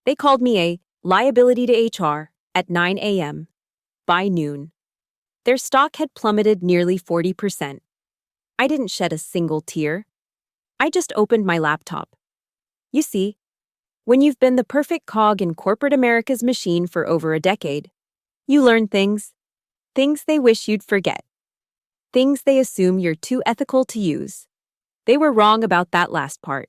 They called me a liability to HR at 9 a.m. By noon, their stock had plummeted nearly 40%. I didn't shed a single tear. I just opened my laptop. You see, when you've been the perfect cog in corporate America's machine for over a decade, you learn things they wish you'd forget, things they assume you're too ethical to use. They were wrong about that last part.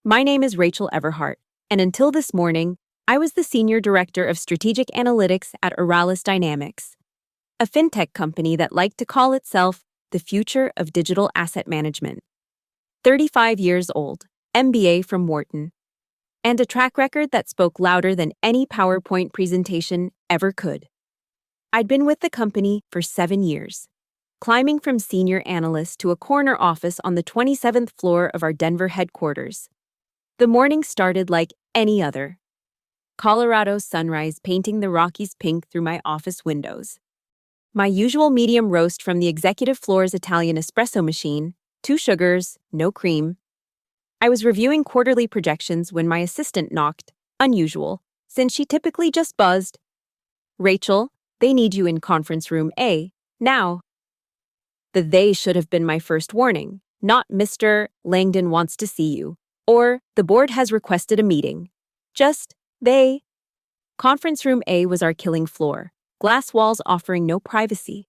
My name is Rachel Everhart, and until this morning, I was the Senior Director of Strategic Analytics at Oralis Dynamics, a fintech company that liked to call itself the future of digital asset management. 35 years old, MBA from Wharton, and a track record that spoke louder than any PowerPoint presentation ever could. I'd been with the company for 7 years, climbing from senior analyst to a corner office on the 27th floor of our Denver headquarters. The morning started like any other. Colorado's sunrise painting the Rockies pink through my office windows. My usual medium roast from the executive floor's Italian espresso machine, 2 sugars, no cream. I was reviewing quarterly projections when my assistant knocked, unusual, since she typically just buzzed. "Rachel, they need you in conference room A, now." The "they" should have been my first warning, not "Mr. Langdon wants to see you," or "the board has requested a meeting." Just, "they." Conference room A was our killing floor, glass walls offering no privacy,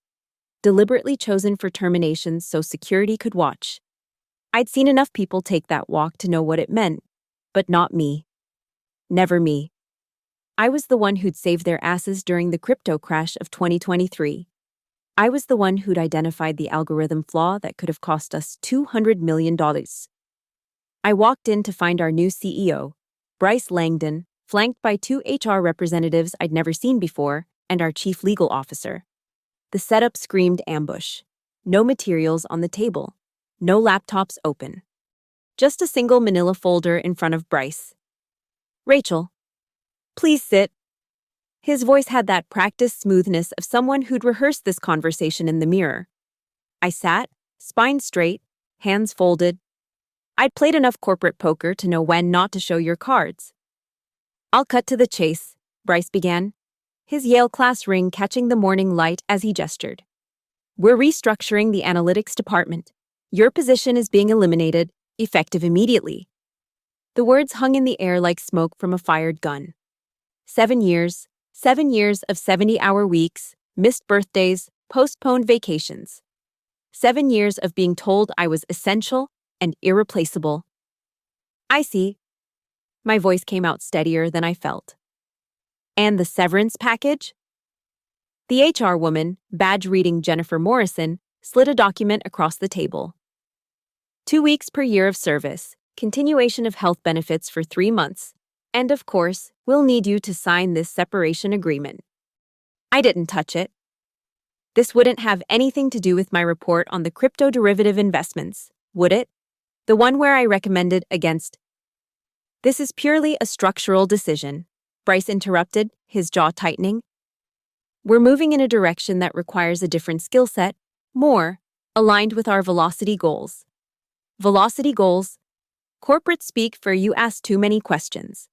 deliberately chosen for terminations so security could watch. I'd seen enough people take that walk to know what it meant, but not me. Never me. I was the one who'd saved their asses during the crypto crash of 2023. I was the one who'd identified the algorithm flaw that could have cost us $200 million. I walked in to find our new CEO, Bryce Langdon, flanked by 2 HR representatives I'd never seen before, and our chief legal officer. The setup screamed ambush. No materials on the table. No laptops open. Just a single manila folder in front of Bryce. "Rachel, please sit." His voice had that practiced smoothness of someone who'd rehearsed this conversation in the mirror. I sat, spine straight, hands folded. I'd played enough corporate poker to know when not to show your cards. "I'll cut to the chase," Bryce began, his Yale class ring catching the morning light as he gestured. "We're restructuring the analytics department. Your position is being eliminated, effective immediately." The words hung in the air like smoke from a fired gun. 7 years of 70-hour weeks, missed birthdays, postponed vacations. 7 years of being told I was essential and irreplaceable. "I see." My voice came out steadier than I felt. "And the severance package?" The HR woman, badge-reading Jennifer Morrison, slid a document across the table. 2 weeks per year of service, continuation of health benefits for 3 months, and of course, we'll need you to sign this separation agreement. I didn't touch it. This wouldn't have anything to do with my report on the crypto derivative investments, would it? The one where I recommended against. "This is purely a structural decision," Bryce interrupted, his jaw tightening. "We're moving in a direction that requires a different skill set, more aligned with our velocity goals." Velocity goals? Corporate speak for "you ask too many questions."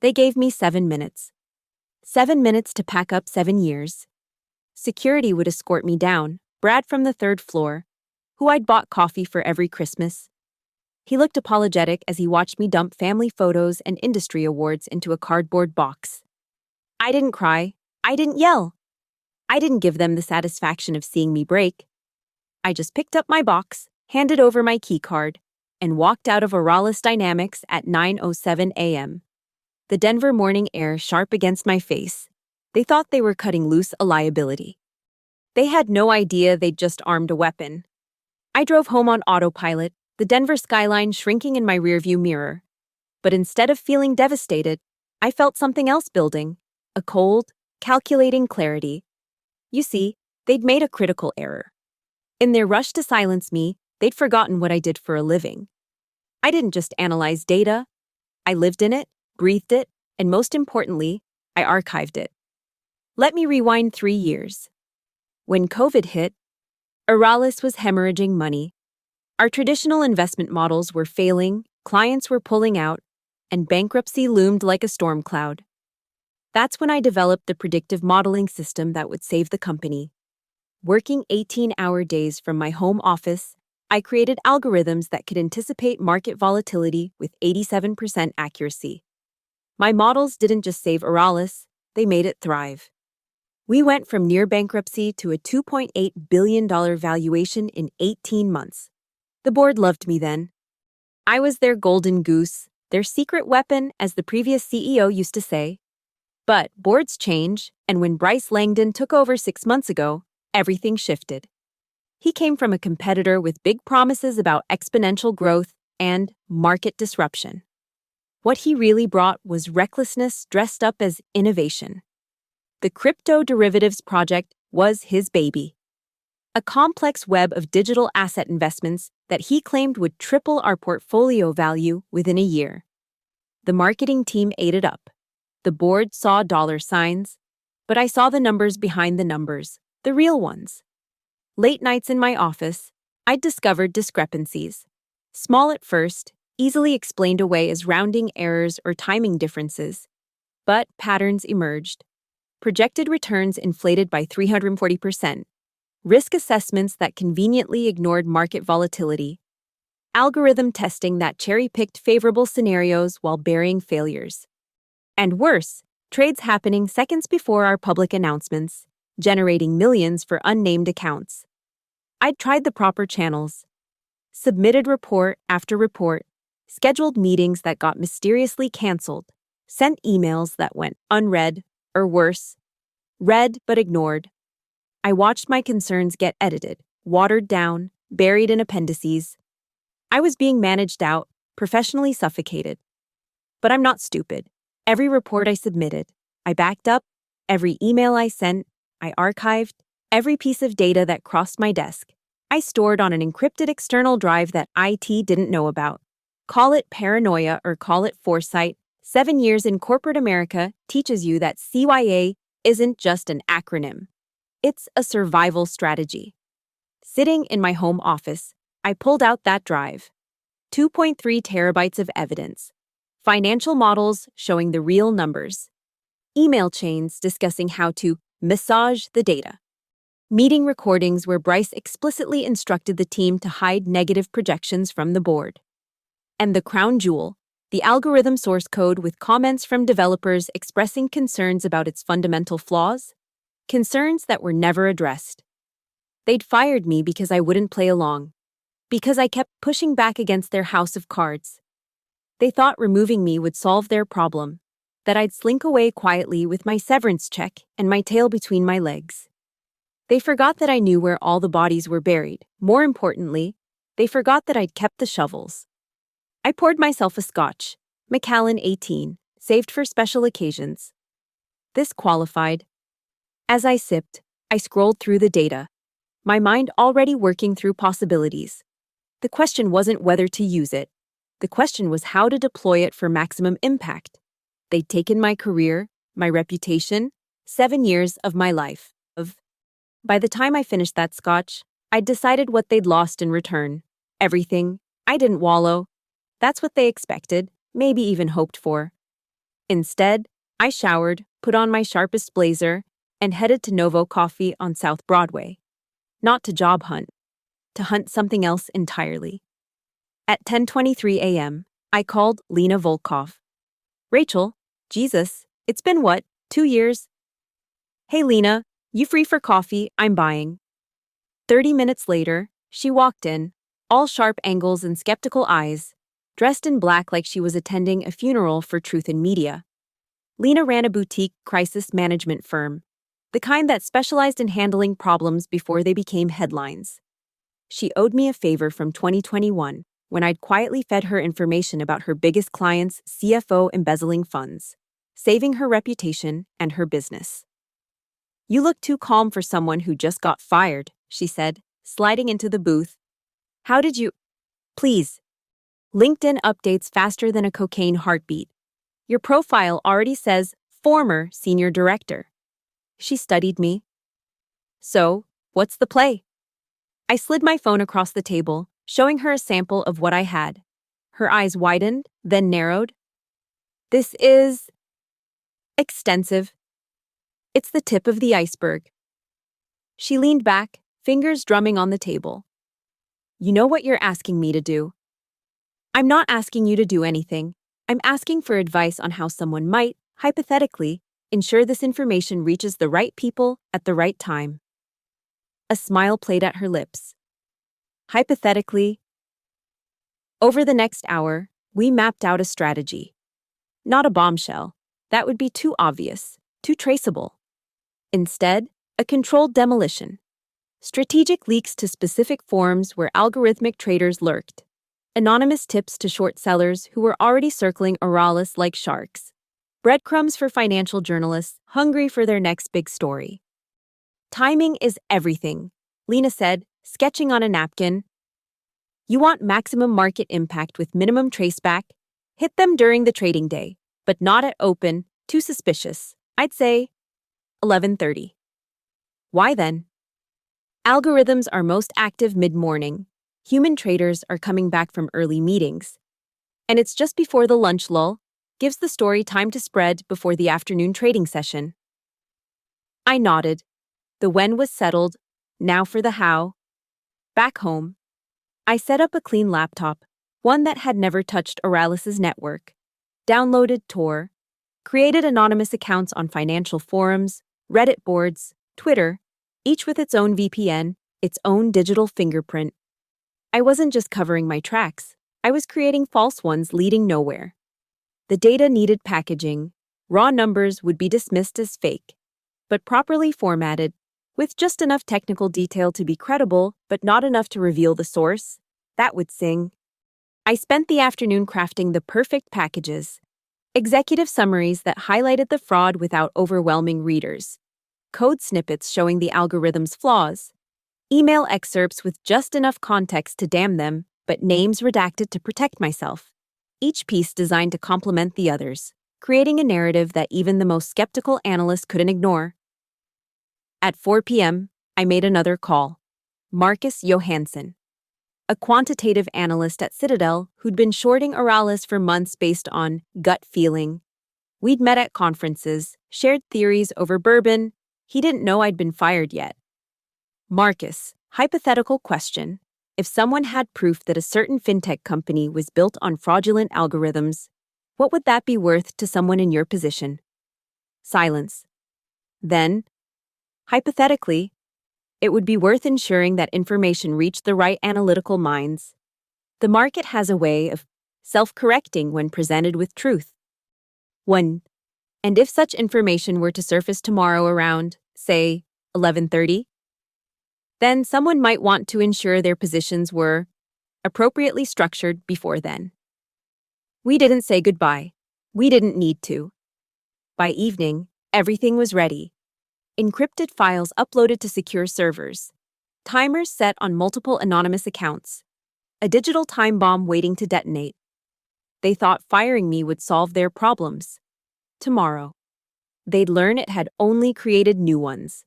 They gave me 7 minutes. 7 minutes to pack up 7 years. Security would escort me down, Brad from the 3rd floor, who I'd bought coffee for every Christmas. He looked apologetic as he watched me dump family photos and industry awards into a cardboard box. I didn't cry. I didn't yell. I didn't give them the satisfaction of seeing me break. I just picked up my box, handed over my keycard, and walked out of Oralis Dynamics at 9:07 a.m. The Denver morning air sharp against my face. They thought they were cutting loose a liability. They had no idea they'd just armed a weapon. I drove home on autopilot, the Denver skyline shrinking in my rearview mirror. But instead of feeling devastated, I felt something else building, a cold, calculating clarity. You see, they'd made a critical error. In their rush to silence me, they'd forgotten what I did for a living. I didn't just analyze data. I lived in it, breathed it, and most importantly, I archived it. Let me rewind 3 years. When COVID hit, Oralis was hemorrhaging money. Our traditional investment models were failing, clients were pulling out, and bankruptcy loomed like a storm cloud. That's when I developed the predictive modeling system that would save the company. Working 18-hour days from my home office, I created algorithms that could anticipate market volatility with 87% accuracy. My models didn't just save Oralis, they made it thrive. We went from near bankruptcy to a $2.8 billion valuation in 18 months. The board loved me then. I was their golden goose, their secret weapon, as the previous CEO used to say. But boards change, and when Bryce Langdon took over 6 months ago, everything shifted. He came from a competitor with big promises about exponential growth and market disruption. What he really brought was recklessness dressed up as innovation. The crypto derivatives project was his baby. A complex web of digital asset investments that he claimed would triple our portfolio value within a year. The marketing team ate it up. The board saw dollar signs, but I saw the numbers behind the numbers, the real ones. Late nights in my office, I'd discovered discrepancies. Small at first, easily explained away as rounding errors or timing differences. But patterns emerged. Projected returns inflated by 340%. Risk assessments that conveniently ignored market volatility. Algorithm testing that cherry-picked favorable scenarios while burying failures. And worse, trades happening seconds before our public announcements, generating millions for unnamed accounts. I'd tried the proper channels. Submitted report after report, scheduled meetings that got mysteriously canceled, sent emails that went unread, or worse, read but ignored. I watched my concerns get edited, watered down, buried in appendices. I was being managed out, professionally suffocated. But I'm not stupid. Every report I submitted, I backed up. Every email I sent, I archived. Every piece of data that crossed my desk, I stored on an encrypted external drive that IT didn't know about. Call it paranoia or call it foresight, 7 years in corporate America teaches you that CYA isn't just an acronym. It's a survival strategy. Sitting in my home office, I pulled out that drive. 2.3 terabytes of evidence. Financial models showing the real numbers. Email chains discussing how to massage the data. Meeting recordings where Bryce explicitly instructed the team to hide negative projections from the board. And the crown jewel, the algorithm source code with comments from developers expressing concerns about its fundamental flaws, concerns that were never addressed. They'd fired me because I wouldn't play along, because I kept pushing back against their house of cards. They thought removing me would solve their problem, that I'd slink away quietly with my severance check and my tail between my legs. They forgot that I knew where all the bodies were buried. More importantly, they forgot that I'd kept the shovels. I poured myself a scotch, Macallan 18, saved for special occasions. This qualified. As I sipped, I scrolled through the data, my mind already working through possibilities. The question wasn't whether to use it. The question was how to deploy it for maximum impact. They'd taken my career, my reputation, 7 years of my life. By the time I finished that scotch, I'd decided what they'd lost in return. Everything. I didn't wallow. That's what they expected, maybe even hoped for. Instead, I showered, put on my sharpest blazer, and headed to Novo Coffee on South Broadway. Not to job hunt, to hunt something else entirely. At 10:23 a.m., I called Lena Volkov. Rachel, Jesus, it's been what, 2 years? Hey Lena, you free for coffee? I'm buying. 30 minutes later, she walked in, all sharp angles and skeptical eyes, dressed in black like she was attending a funeral for Truth in Media. Lena ran a boutique crisis management firm, the kind that specialized in handling problems before they became headlines. She owed me a favor from 2021 when I'd quietly fed her information about her biggest client's CFO embezzling funds, saving her reputation and her business. You look too calm for someone who just got fired, she said, sliding into the booth. How did you... Please. LinkedIn updates faster than a cocaine heartbeat. Your profile already says former senior director. She studied me. So, what's the play? I slid my phone across the table, showing her a sample of what I had. Her eyes widened, then narrowed. This is extensive. It's the tip of the iceberg. She leaned back, fingers drumming on the table. You know what you're asking me to do? I'm not asking you to do anything. I'm asking for advice on how someone might, hypothetically, ensure this information reaches the right people at the right time. A smile played at her lips. Hypothetically, over the next hour, we mapped out a strategy. Not a bombshell. That would be too obvious, too traceable. Instead, a controlled demolition. Strategic leaks to specific forums where algorithmic traders lurked. Anonymous tips to short sellers who were already circling Oralis like sharks. Breadcrumbs for financial journalists hungry for their next big story. Timing is everything, Lena said, sketching on a napkin. You want maximum market impact with minimum traceback? Hit them during the trading day, but not at open, too suspicious. I'd say 11:30. Why then? Algorithms are most active mid-morning. Human traders are coming back from early meetings. And it's just before the lunch lull, gives the story time to spread before the afternoon trading session. I nodded. The when was settled, now for the how. Back home, I set up a clean laptop, one that had never touched Oralis's network, downloaded Tor, created anonymous accounts on financial forums, Reddit boards, Twitter, each with its own VPN, its own digital fingerprint. I wasn't just covering my tracks, I was creating false ones leading nowhere. The data needed packaging. Raw numbers would be dismissed as fake, but properly formatted, with just enough technical detail to be credible, but not enough to reveal the source. That would sing. I spent the afternoon crafting the perfect packages. Executive summaries that highlighted the fraud without overwhelming readers. Code snippets showing the algorithm's flaws. Email excerpts with just enough context to damn them, but names redacted to protect myself. Each piece designed to complement the others, creating a narrative that even the most skeptical analyst couldn't ignore. At 4 p.m., I made another call. Marcus Johansson, a quantitative analyst at Citadel who'd been shorting Oralis for months based on gut feeling. We'd met at conferences, shared theories over bourbon. He didn't know I'd been fired yet. Marcus, hypothetical question. If someone had proof that a certain fintech company was built on fraudulent algorithms, what would that be worth to someone in your position? Silence. Then, hypothetically, it would be worth ensuring that information reached the right analytical minds. The market has a way of self-correcting when presented with truth. 1. And if such information were to surface tomorrow around, say, 11:30, then someone might want to ensure their positions were appropriately structured before then. We didn't say goodbye. We didn't need to. By evening, everything was ready. Encrypted files uploaded to secure servers. Timers set on multiple anonymous accounts. A digital time bomb waiting to detonate. They thought firing me would solve their problems. Tomorrow, they'd learn it had only created new ones.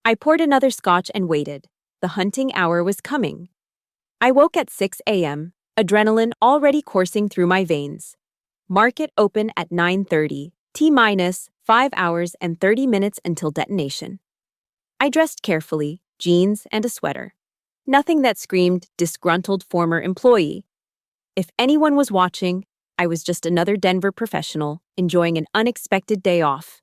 I poured another scotch and waited. The hunting hour was coming. I woke at 6 a.m., adrenaline already coursing through my veins. Market open at 9:30, T-minus 5 hours and 30 minutes until detonation. I dressed carefully, jeans and a sweater. Nothing that screamed disgruntled former employee. If anyone was watching, I was just another Denver professional enjoying an unexpected day off.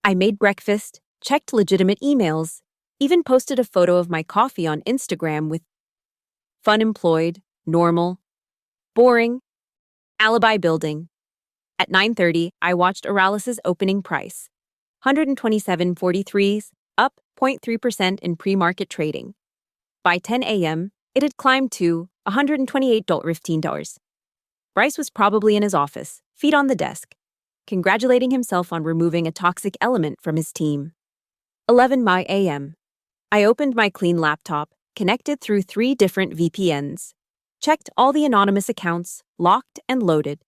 I made breakfast, checked legitimate emails, even posted a photo of my coffee on Instagram with fun employed, normal, boring, alibi building. At 9:30, I watched Oralis's opening price, 127.43s, up 0.3% in pre-market trading. By 10 a.m., it had climbed to $128.15. Bryce was probably in his office, feet on the desk, congratulating himself on removing a toxic element from his team. 11 a.m. I opened my clean laptop, connected through 3 different VPNs, checked all the anonymous accounts, locked and loaded.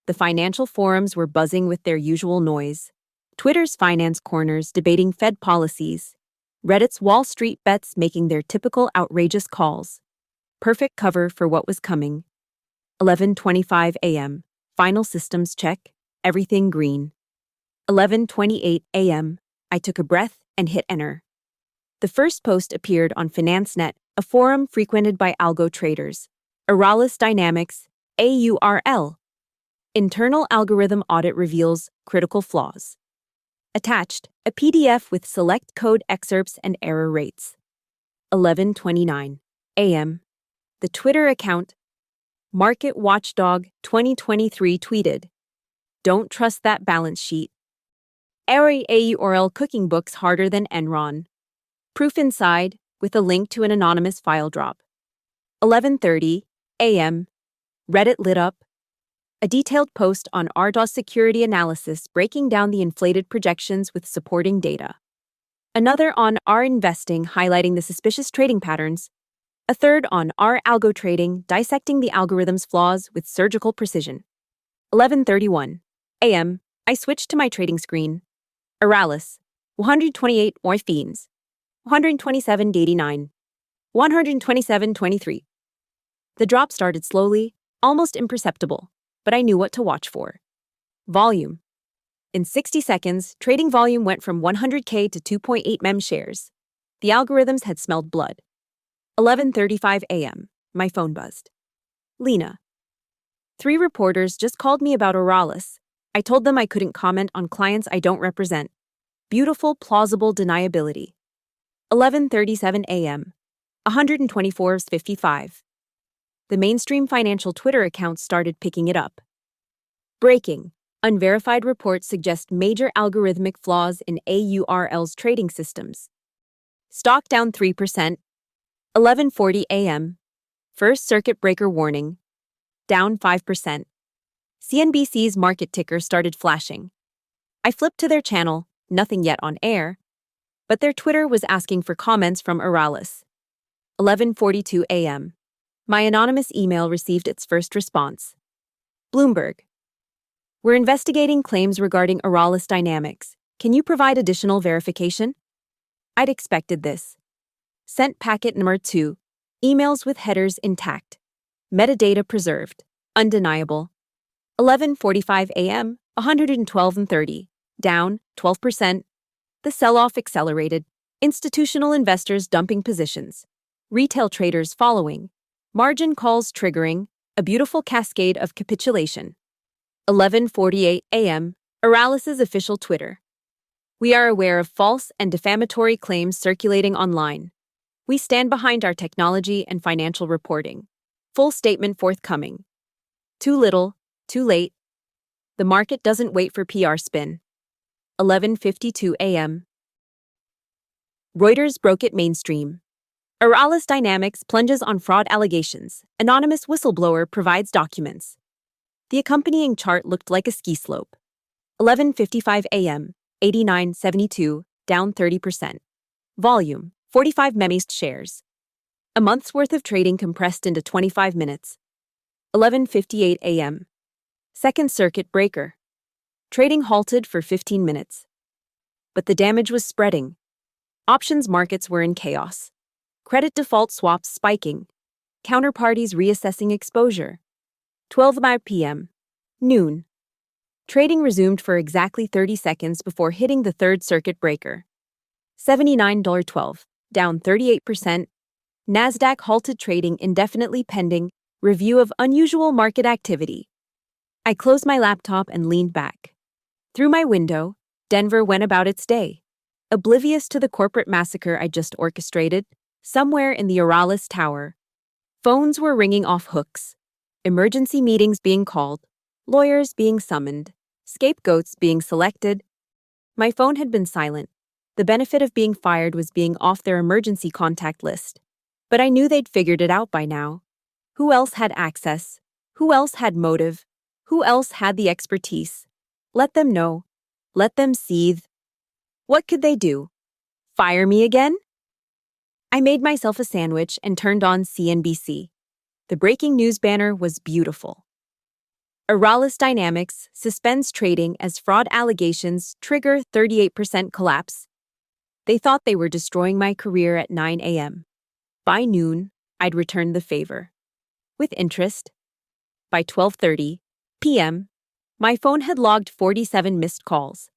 The financial forums were buzzing with their usual noise. Twitter's finance corners debating Fed policies. Reddit's Wall Street bets making their typical outrageous calls. Perfect cover for what was coming. 11:25 a.m. Final systems check. everything green. 11:28 a.m. I took a breath and hit enter. The first post appeared on FinanceNet, a forum frequented by algo traders. Auralis Dynamics, AURL. Internal algorithm audit reveals critical flaws. Attached, a PDF with select code excerpts and error rates. 11:29 a.m. The Twitter account, Market Watchdog 2023 tweeted, "Don't trust that balance sheet. AURL cooking books harder than Enron. Proof inside, with a link to an anonymous file drop." 11:30 a.m. Reddit lit up. A detailed post on RDOS security analysis breaking down the inflated projections with supporting data. Another on R investing highlighting the suspicious trading patterns. A third on R algo trading dissecting the algorithm's flaws with surgical precision. 11:31 a.m. I switched to my trading screen. Auralis, 128 morphines, 127.89, 127.23. The drop started slowly, almost imperceptible, but I knew what to watch for. Volume. In 60 seconds, trading volume went from 100K to 2.8 mem shares. The algorithms had smelled blood. 11:35 a.m. My phone buzzed. Lena. 3 reporters just called me about Auralis. I told them I couldn't comment on clients I don't represent. Beautiful, plausible deniability. 11:37 a.m. 124.55. The mainstream financial Twitter accounts started picking it up. Breaking. Unverified reports suggest major algorithmic flaws in AURL's trading systems. Stock down 3%. 11:40 a.m. First circuit breaker warning. Down 5%. CNBC's market ticker started flashing. I flipped to their channel, nothing yet on air, but their Twitter was asking for comments from Auralis. 11:42 a.m. My anonymous email received its first response. Bloomberg. We're investigating claims regarding Auralis Dynamics. Can you provide additional verification? I'd expected this. Sent packet number 2. Emails with headers intact. Metadata preserved. Undeniable. 11:45 a.m. 112.30. Down 12%. The sell-off accelerated. Institutional investors dumping positions. Retail traders following. Margin calls triggering. A beautiful cascade of capitulation. 11:48 a.m. Auralis's official Twitter. We are aware of false and defamatory claims circulating online. We stand behind our technology and financial reporting. Full statement forthcoming. Too little, too late. The market doesn't wait for PR spin. 11:52 a.m. Reuters broke it mainstream. Auralis Dynamics plunges on fraud allegations. Anonymous whistleblower provides documents. The accompanying chart looked like a ski slope. 11:55 a.m. 89.72, down 30%. Volume, 45 memised shares. A month's worth of trading compressed into 25 minutes. 11:58 a.m. Second circuit breaker. Trading halted for 15 minutes. But the damage was spreading. Options markets were in chaos. Credit default swaps spiking. Counterparties reassessing exposure. 12 p.m. Noon. Trading resumed for exactly 30 seconds before hitting the third circuit breaker. $79.12, down 38%. NASDAQ halted trading indefinitely pending review of unusual market activity. I closed my laptop and leaned back. Through my window, Denver went about its day, oblivious to the corporate massacre I just orchestrated, somewhere in the Auralis Tower. Phones were ringing off hooks, emergency meetings being called, lawyers being summoned, scapegoats being selected. My phone had been silent. The benefit of being fired was being off their emergency contact list. But I knew they'd figured it out by now. Who else had access? Who else had motive? Who else had the expertise? Let them know. Let them seethe. What could they do? Fire me again? I made myself a sandwich and turned on CNBC. The breaking news banner was beautiful. Auralis Dynamics suspends trading as fraud allegations trigger 38% collapse. They thought they were destroying my career at 9 a.m. By noon, I'd returned the favor. With interest. By 12:30 p.m., My phone had logged 47 missed calls.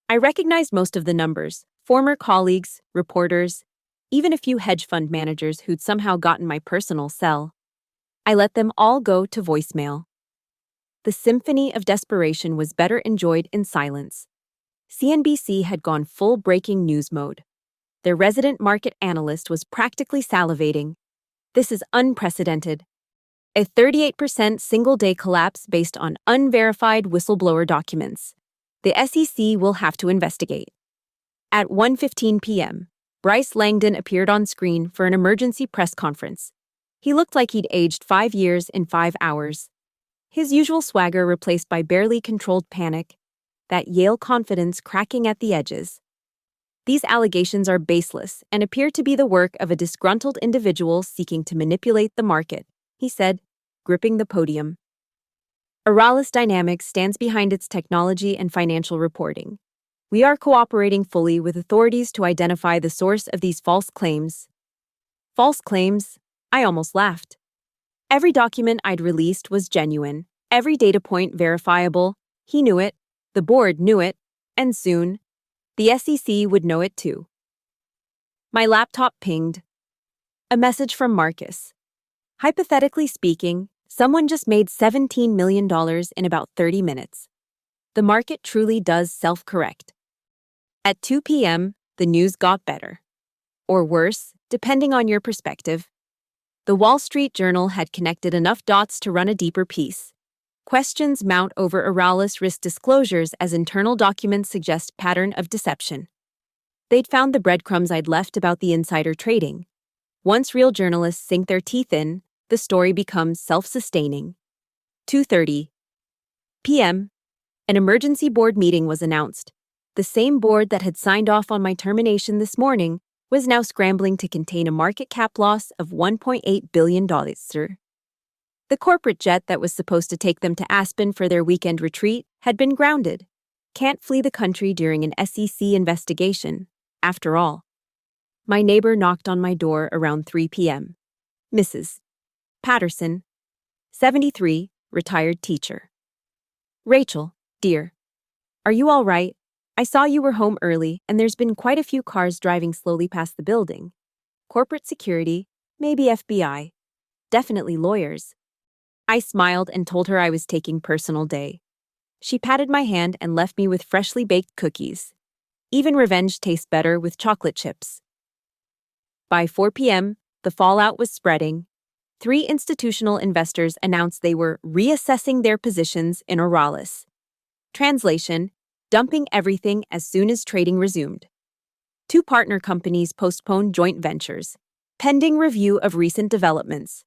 I recognized most of the numbers, former colleagues, reporters, even a few hedge fund managers who'd somehow gotten my personal cell. I let them all go to voicemail. The symphony of desperation was better enjoyed in silence. CNBC had gone full breaking news mode. Their resident market analyst was practically salivating. This is unprecedented. A 38% single-day collapse based on unverified whistleblower documents. The SEC will have to investigate. At 1:15 p.m., Bryce Langdon appeared on screen for an emergency press conference. He looked like he'd aged 5 years in 5 hours. His usual swagger replaced by barely controlled panic, that Yale confidence cracking at the edges. These allegations are baseless and appear to be the work of a disgruntled individual seeking to manipulate the market, he said, gripping the podium. Aralis Dynamics stands behind its technology and financial reporting. We are cooperating fully with authorities to identify the source of these false claims. False claims? I almost laughed. Every document I'd released was genuine, every data point verifiable. He knew it, the board knew it, and soon, the SEC would know it too. My laptop pinged. A message from Marcus. Hypothetically speaking, someone just made $17 million in about 30 minutes. The market truly does self-correct. At 2 p.m., the news got better. Or worse, depending on your perspective. The Wall Street Journal had connected enough dots to run a deeper piece. Questions mount over Aralis risk disclosures as internal documents suggest pattern of deception. They'd found the breadcrumbs I'd left about the insider trading. Once real journalists sink their teeth in, the story becomes self-sustaining. 2:30 p.m. An emergency board meeting was announced. The same board that had signed off on my termination this morning was now scrambling to contain a market cap loss of $1.8 billion. The corporate jet that was supposed to take them to Aspen for their weekend retreat had been grounded. Can't flee the country during an SEC investigation, after all. My neighbor knocked on my door around 3 p.m. Mrs. Patterson, 73, retired teacher. Rachel, dear. Are you all right? I saw you were home early, and there's been quite a few cars driving slowly past the building. Corporate security, maybe FBI. Definitely lawyers. I smiled and told her I was taking personal day. She patted my hand and left me with freshly baked cookies. Even revenge tastes better with chocolate chips. By 4 p.m., the fallout was spreading. 3 institutional investors announced they were reassessing their positions in Aralis. Translation: dumping everything as soon as trading resumed. 2 partner companies postponed joint ventures, pending review of recent developments.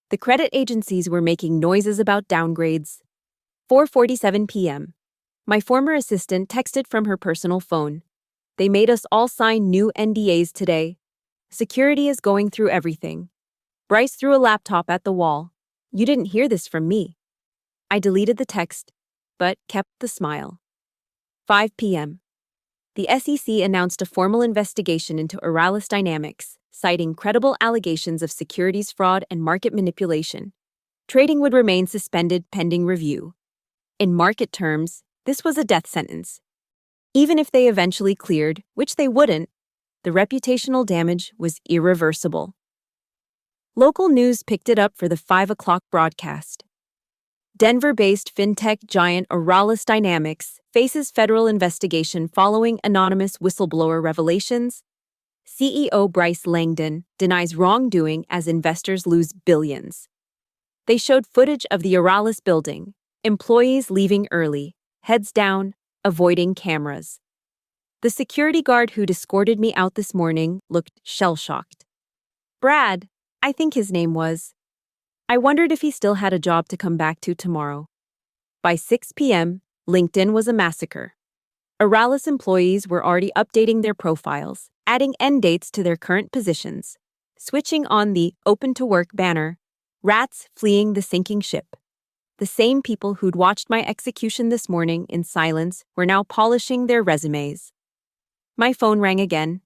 The credit agencies were making noises about downgrades. 4:47 p.m. My former assistant texted from her personal phone. They made us all sign new NDAs today. Security is going through everything. Bryce threw a laptop at the wall. You didn't hear this from me. I deleted the text, but kept the smile. 5 p.m. The SEC announced a formal investigation into Aralis Dynamics, citing credible allegations of securities fraud and market manipulation. Trading would remain suspended pending review. In market terms, this was a death sentence. Even if they eventually cleared, which they wouldn't, the reputational damage was irreversible. Local news picked it up for the 5 o'clock broadcast. Denver-based fintech giant Aralis Dynamics faces federal investigation following anonymous whistleblower revelations. CEO Bryce Langdon denies wrongdoing as investors lose billions. They showed footage of the Aralis building, employees leaving early, heads down, avoiding cameras. The security guard who'd escorted me out this morning looked shell-shocked. Brad, I think his name was. I wondered if he still had a job to come back to tomorrow. By 6 p.m., LinkedIn was a massacre. Aralis employees were already updating their profiles, adding end dates to their current positions, switching on the Open to Work banner, rats fleeing the sinking ship. The same people who'd watched my execution this morning in silence were now polishing their resumes. My phone rang again.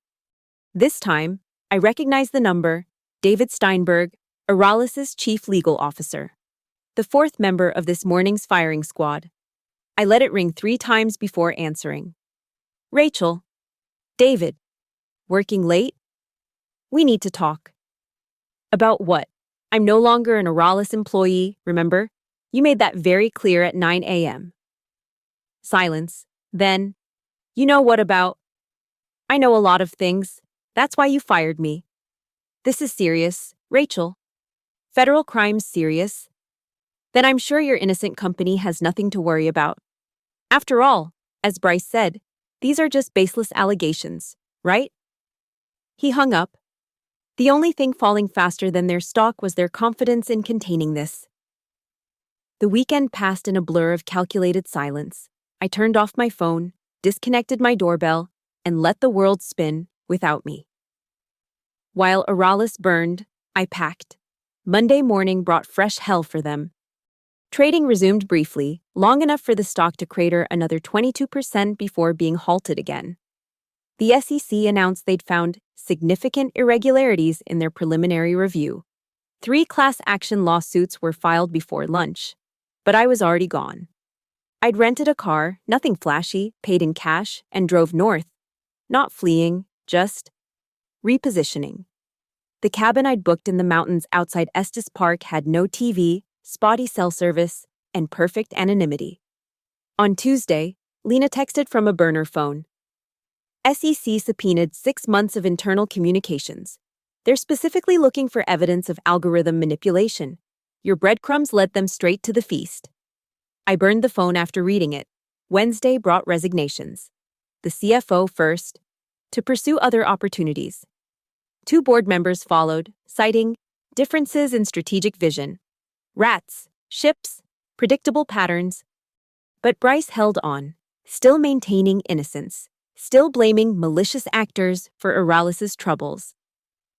This time, I recognized the number, David Steinberg, Aralis' chief legal officer. The 4th member of this morning's firing squad. I let it ring 3 times before answering. Rachel. David. Working late? We need to talk. About what? I'm no longer an Oralis employee, remember? You made that very clear at 9 a.m. Silence. Then, you know what about? I know a lot of things. That's why you fired me. This is serious, Rachel. Federal crime's serious. Then I'm sure your innocent company has nothing to worry about. After all, as Bryce said, these are just baseless allegations, right? He hung up. The only thing falling faster than their stock was their confidence in containing this. The weekend passed in a blur of calculated silence. I turned off my phone, disconnected my doorbell, and let the world spin without me. While Oralis burned, I packed. Monday morning brought fresh hell for them. Trading resumed briefly, long enough for the stock to crater another 22% before being halted again. The SEC announced they'd found significant irregularities in their preliminary review. 3 class action lawsuits were filed before lunch, but I was already gone. I'd rented a car, nothing flashy, paid in cash, and drove north. Not fleeing, just repositioning. The cabin I'd booked in the mountains outside Estes Park had no TV, spotty cell service, and perfect anonymity. On Tuesday, Lena texted from a burner phone. SEC subpoenaed 6 months of internal communications. They're specifically looking for evidence of algorithm manipulation. Your breadcrumbs led them straight to the feast. I burned the phone after reading it. Wednesday brought resignations. The CFO first, to pursue other opportunities. 2 board members followed, citing differences in strategic vision. Rats, ships, predictable patterns. But Bryce held on, still maintaining innocence, still blaming malicious actors for Oralis's troubles.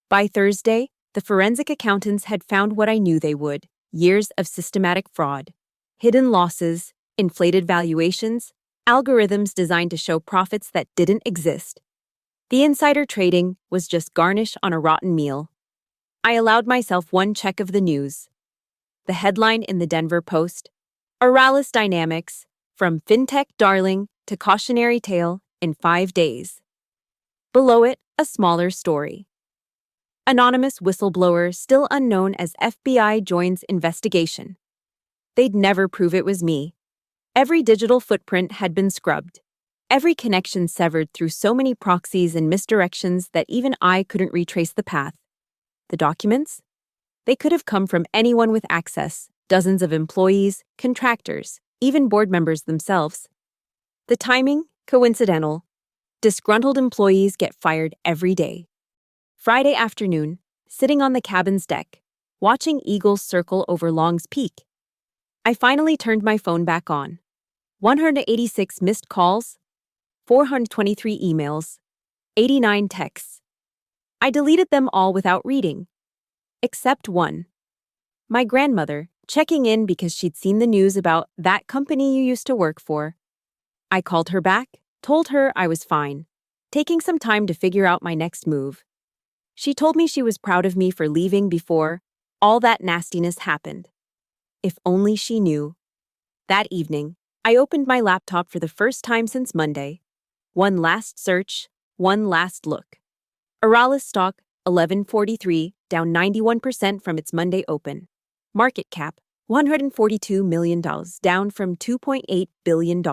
By Thursday, the forensic accountants had found what I knew they would: years of systematic fraud, hidden losses, inflated valuations, algorithms designed to show profits that didn't exist. The insider trading was just garnish on a rotten meal. I allowed myself one check of the news. The headline in the Denver Post: Oralis Dynamics, from fintech darling to cautionary tale in 5 days. Below it, a smaller story. Anonymous whistleblower still unknown as FBI joins investigation. They'd never prove it was me. Every digital footprint had been scrubbed. Every connection severed through so many proxies and misdirections that even I couldn't retrace the path. The documents? They could have come from anyone with access, dozens of employees, contractors, even board members themselves. The timing? Coincidental. Disgruntled employees get fired every day. Friday afternoon, sitting on the cabin's deck, watching eagles circle over Long's Peak. I finally turned my phone back on. 186 missed calls, 423 emails, 89 texts. I deleted them all without reading. Except one. My grandmother, checking in because she'd seen the news about that company you used to work for. I called her back, told her I was fine, taking some time to figure out my next move. She told me she was proud of me for leaving before all that nastiness happened. If only she knew. That evening, I opened my laptop for the first time since Monday. One last search, one last look. Oralis stock, 1143, down 91% from its Monday open. Market cap, $142 million, down from $2.8 billion.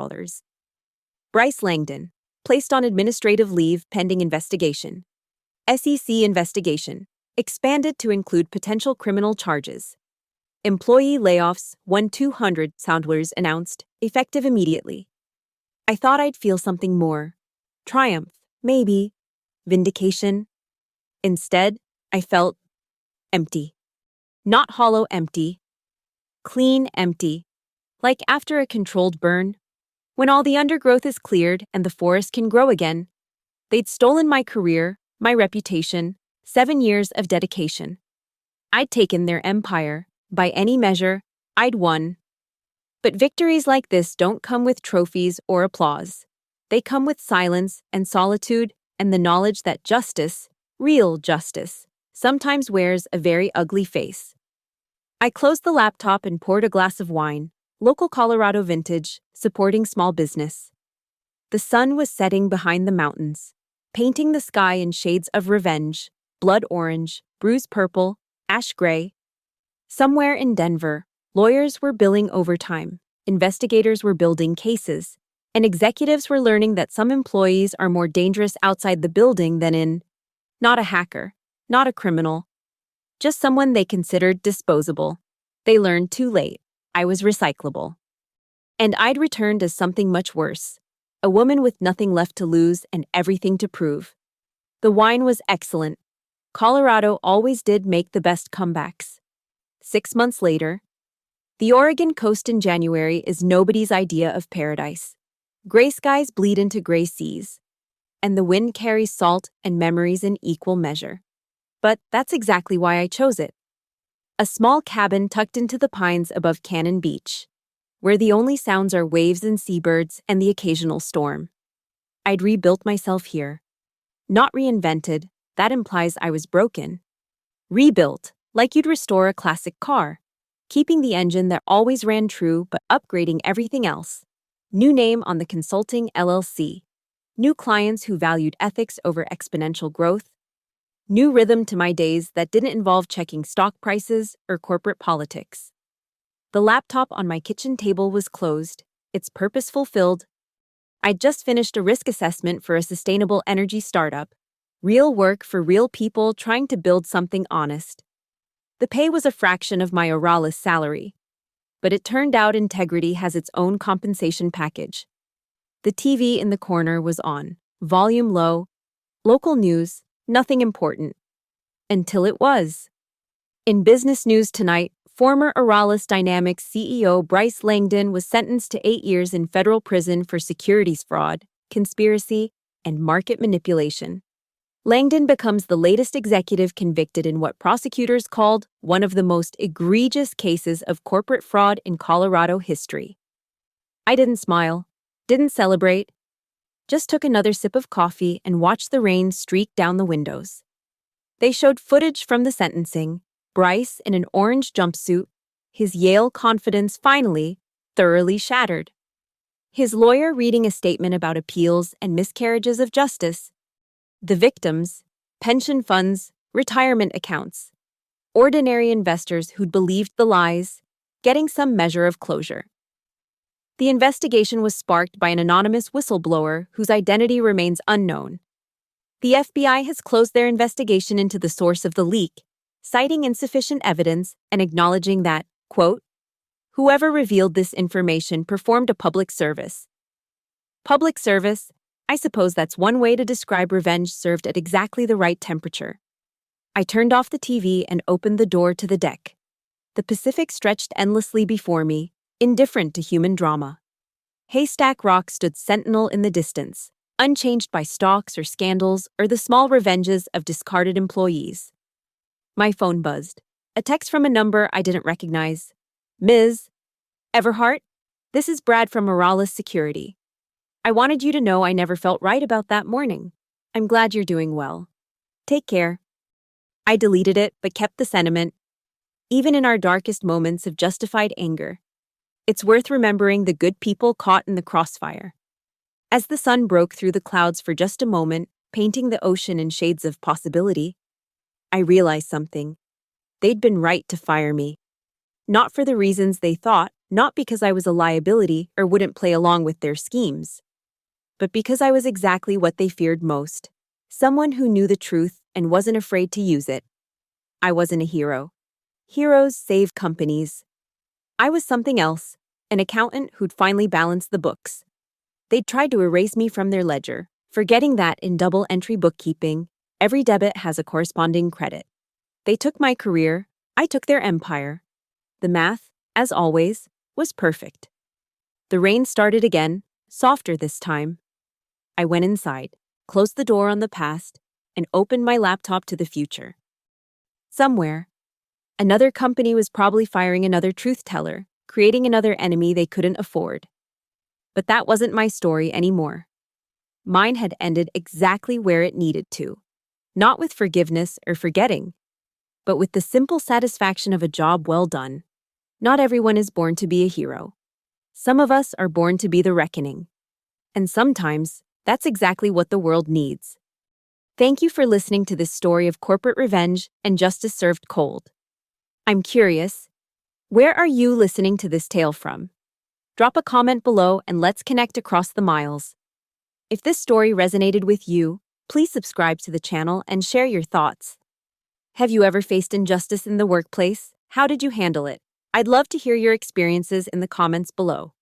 Bryce Langdon, placed on administrative leave pending investigation. SEC investigation, expanded to include potential criminal charges. Employee layoffs, 1,200 Soundlers announced, effective immediately. I thought I'd feel something more. Triumph, maybe. Vindication. Instead, I felt empty. Not hollow empty. Clean empty. Like after a controlled burn. When all the undergrowth is cleared and the forest can grow again. They'd stolen my career, my reputation, 7 years of dedication. I'd taken their empire. By any measure, I'd won. But victories like this don't come with trophies or applause. They come with silence and solitude and the knowledge that justice, real justice, sometimes wears a very ugly face. I closed the laptop and poured a glass of wine, local Colorado vintage, supporting small business. The sun was setting behind the mountains, painting the sky in shades of revenge, blood orange, bruise purple, ash gray. Somewhere in Denver, lawyers were billing overtime, investigators were building cases, and executives were learning that some employees are more dangerous outside the building than in. Not a hacker, not a criminal, just someone they considered disposable. They learned too late. I was recyclable. And I'd returned as something much worse, a woman with nothing left to lose and everything to prove. The wine was excellent. Colorado always did make the best comebacks. 6 months later, the Oregon coast in January is nobody's idea of paradise. Gray skies bleed into gray seas, and the wind carries salt and memories in equal measure. But that's exactly why I chose it. A small cabin tucked into the pines above Cannon Beach, where the only sounds are waves and seabirds and the occasional storm. I'd rebuilt myself here. Not reinvented, that implies I was broken. Rebuilt, like you'd restore a classic car, keeping the engine that always ran true but upgrading everything else. New name on the consulting LLC. New clients who valued ethics over exponential growth. New rhythm to my days that didn't involve checking stock prices or corporate politics. The laptop on my kitchen table was closed, its purpose fulfilled. I'd just finished a risk assessment for a sustainable energy startup. Real work for real people trying to build something honest. The pay was a fraction of my Oralis salary, but it turned out integrity has its own compensation package. The TV in the corner was on, volume low, local news, nothing important. Until it was. In business news tonight, former Oralis Dynamics CEO Bryce Langdon was sentenced to 8 years in federal prison for securities fraud, conspiracy, and market manipulation. Langdon becomes the latest executive convicted in what prosecutors called one of the most egregious cases of corporate fraud in Colorado history. I didn't smile, didn't celebrate, just took another sip of coffee and watched the rain streak down the windows. They showed footage from the sentencing, Bryce in an orange jumpsuit, his Yale confidence finally, thoroughly shattered. His lawyer reading a statement about appeals and miscarriages of justice. The victims, pension funds, retirement accounts, ordinary investors who'd believed the lies, getting some measure of closure. The investigation was sparked by an anonymous whistleblower whose identity remains unknown. The FBI has closed their investigation into the source of the leak, citing insufficient evidence and acknowledging that, quote, whoever revealed this information performed a public service. Public service? I suppose that's one way to describe revenge served at exactly the right temperature. I turned off the TV and opened the door to the deck. The Pacific stretched endlessly before me, indifferent to human drama. Haystack Rock stood sentinel in the distance, unchanged by stalks or scandals or the small revenges of discarded employees. My phone buzzed. A text from a number I didn't recognize. Ms. Everhart, this is Brad from Oralis Security. I wanted you to know I never felt right about that morning. I'm glad you're doing well. Take care. I deleted it, but kept the sentiment. Even in our darkest moments of justified anger, it's worth remembering the good people caught in the crossfire. As the sun broke through the clouds for just a moment, painting the ocean in shades of possibility, I realized something. They'd been right to fire me. Not for the reasons they thought, not because I was a liability or wouldn't play along with their schemes, but because I was exactly what they feared most, someone who knew the truth and wasn't afraid to use it. I wasn't a hero. Heroes save companies. I was something else, an accountant who'd finally balanced the books. They'd tried to erase me from their ledger, forgetting that in double-entry bookkeeping, every debit has a corresponding credit. They took my career, I took their empire. The math, as always, was perfect. The rain started again, softer this time. I went inside, closed the door on the past, and opened my laptop to the future. Somewhere, another company was probably firing another truth teller, creating another enemy they couldn't afford. But that wasn't my story anymore. Mine had ended exactly where it needed to, not with forgiveness or forgetting, but with the simple satisfaction of a job well done. Not everyone is born to be a hero. Some of us are born to be the reckoning. And sometimes, that's exactly what the world needs. Thank you for listening to this story of corporate revenge and justice served cold. I'm curious, where are you listening to this tale from? Drop a comment below and let's connect across the miles. If this story resonated with you, please subscribe to the channel and share your thoughts. Have you ever faced injustice in the workplace? How did you handle it? I'd love to hear your experiences in the comments below.